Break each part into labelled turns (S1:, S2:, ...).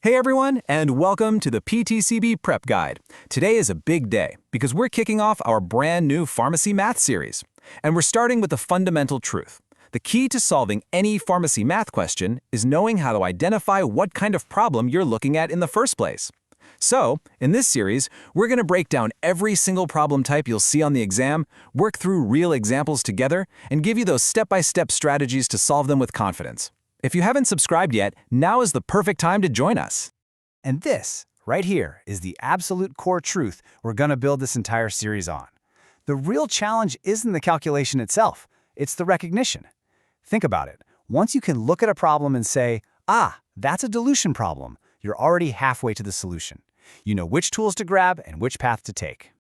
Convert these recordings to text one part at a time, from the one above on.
S1: Hey everyone, and welcome to the PTCB Prep Guide. Today is a big day because we're kicking off our brand new pharmacy math series. And we're starting with the fundamental truth. The key to solving any pharmacy math question is knowing how to identify what kind of problem you're looking at in the first place. So, in this series, we're going to break down every single problem type you'll see on the exam, work through real examples together, and give you those step-by-step strategies to solve them with confidence. If you haven't subscribed yet, now is the perfect time to join us.
S2: And this, right here, is the absolute core truth we're going to build this entire series on. The real challenge isn't the calculation itself, it's the recognition. Think about it. Once you can look at a problem and say, that's a dilution problem, you're already halfway to the solution. You know which tools to grab and which path to take.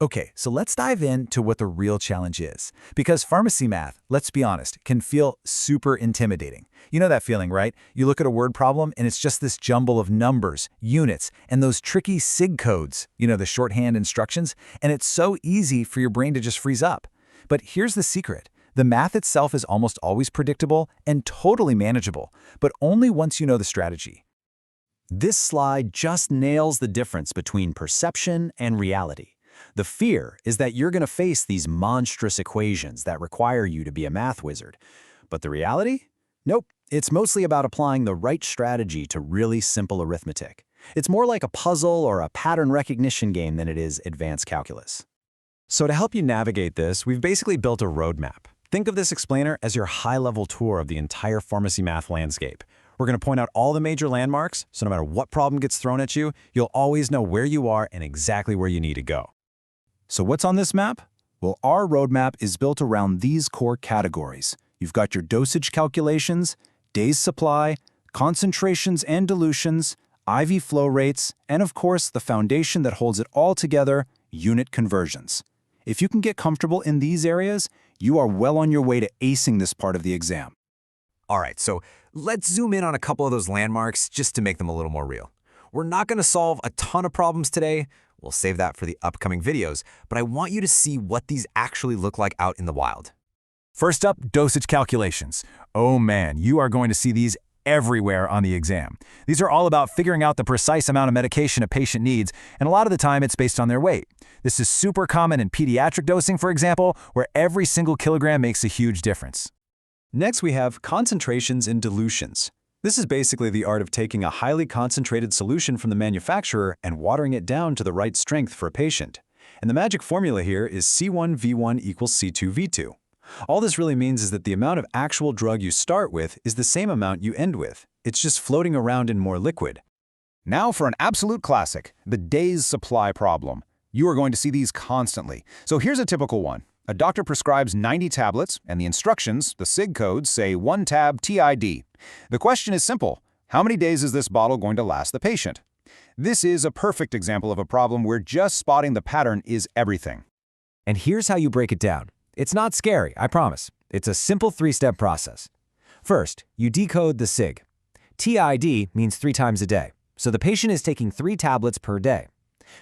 S3: Okay, so let's dive into what the real challenge is. Because pharmacy math, let's be honest, can feel super intimidating. You know that feeling, right? You look at a word problem and it's just this jumble of numbers, units, and those tricky SIG codes, the shorthand instructions, and it's so easy for your brain to just freeze up. But here's the secret. The math itself is almost always predictable and totally manageable, but only once you know the strategy.
S4: This slide just nails the difference between perception and reality. The fear is that you're going to face these monstrous equations that require you to be a math wizard. But the reality? Nope. It's mostly about applying the right strategy to really simple arithmetic. It's more like a puzzle or a pattern recognition game than it is advanced calculus. So to help you navigate this, we've basically built a roadmap. Think of this explainer as your high-level tour of the entire pharmacy math landscape. We're going to point out all the major landmarks, so no matter what problem gets thrown at you, you'll always know where you are and exactly where you need to go. So what's on this map? Well, our roadmap is built around these core categories. You've got your dosage calculations, days supply, concentrations and dilutions, IV flow rates, and of course, the foundation that holds it all together, unit conversions. If you can get comfortable in these areas, you are well on your way to acing this part of the exam.
S5: All right, so let's zoom in on a couple of those landmarks just to make them a little more real. We're not going to solve a ton of problems today. We'll save that for the upcoming videos, but I want you to see what these actually look like out in the wild.
S3: First up, dosage calculations. Oh man, you are going to see these everywhere on the exam. These are all about figuring out the precise amount of medication a patient needs, and a lot of the time it's based on their weight. This is super common in pediatric dosing, for example, where every single kilogram makes a huge difference.
S1: Next, we have concentrations and dilutions. This is basically the art of taking a highly concentrated solution from the manufacturer and watering it down to the right strength for a patient. And the magic formula here is C1V1 equals C2V2. All this really means is that the amount of actual drug you start with is the same amount you end with. It's just floating around in more liquid.
S6: Now for an absolute classic, the days supply problem. You are going to see these constantly. So here's a typical one. A doctor prescribes 90 tablets, and the instructions, the SIG codes, say 1 tab TID. The question is simple. How many days is this bottle going to last the patient? This is a perfect example of a problem where just spotting the pattern is everything.
S4: And here's how you break it down. It's not scary, I promise. It's a simple 3-step process. First, you decode the SIG. TID means 3 times a day, so the patient is taking 3 tablets per day.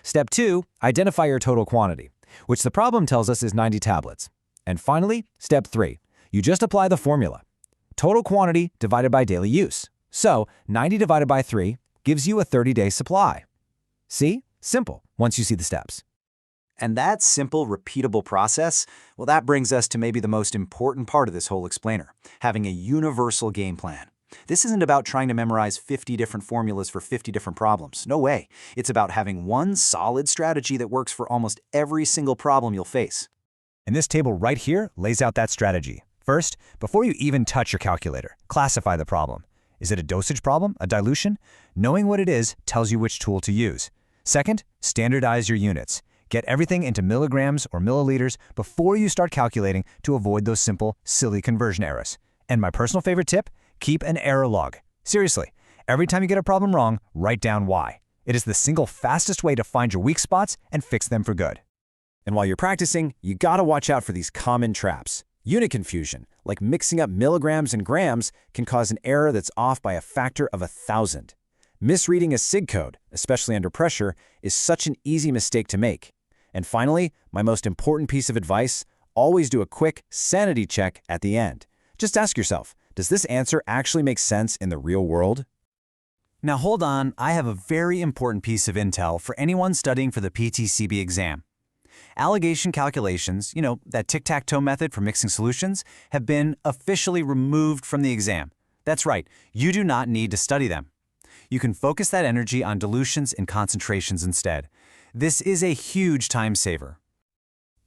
S4: Step 2, identify your total quantity, which the problem tells us is 90 tablets. And finally, step 3, you just apply the formula. Total quantity divided by daily use. So 90 divided by 3 gives you a 30-day supply. See? Simple, once you see the steps.
S5: And that simple, repeatable process, well, that brings us to maybe the most important part of this whole explainer, having a universal game plan. This isn't about trying to memorize 50 different formulas for 50 different problems. No way. It's about having one solid strategy that works for almost every single problem you'll face.
S3: And this table right here lays out that strategy. First, before you even touch your calculator, classify the problem. Is it a dosage problem, a dilution? Knowing what it is tells you which tool to use. Second, standardize your units. Get everything into milligrams or milliliters before you start calculating to avoid those simple, silly conversion errors. And my personal favorite tip, keep an error log. Seriously, every time you get a problem wrong, write down why. It is the single fastest way to find your weak spots and fix them for good.
S5: And while you're practicing, you gotta watch out for these common traps. Unit confusion, like mixing up milligrams and grams, can cause an error that's off by a factor of 1,000. Misreading a SIG code, especially under pressure, is such an easy mistake to make. And finally, my most important piece of advice, always do a quick sanity check at the end. Just ask yourself, does this answer actually make sense in the real world?
S4: Now hold on, I have a very important piece of intel for anyone studying for the PTCB exam. Alligation calculations, that tic-tac-toe method for mixing solutions, have been officially removed from the exam. That's right, you do not need to study them. You can focus that energy on dilutions and concentrations instead. This is a huge time saver.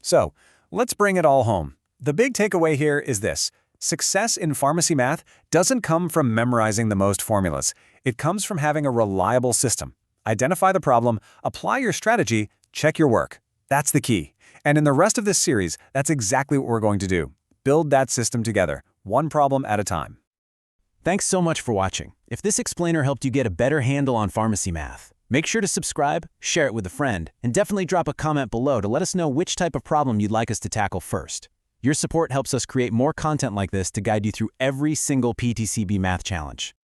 S2: So, let's bring it all home. The big takeaway here is this. Success in pharmacy math doesn't come from memorizing the most formulas. It comes from having a reliable system. Identify the problem, apply your strategy, check your work. That's the key. And in the rest of this series, that's exactly what we're going to do. Build that system together, one problem at a time.
S5: Thanks so much for watching. If this explainer helped you get a better handle on pharmacy math, make sure to subscribe, share it with a friend, and definitely drop a comment below to let us know which type of problem you'd like us to tackle first. Your support helps us create more content like this to guide you through every single PTCB math challenge.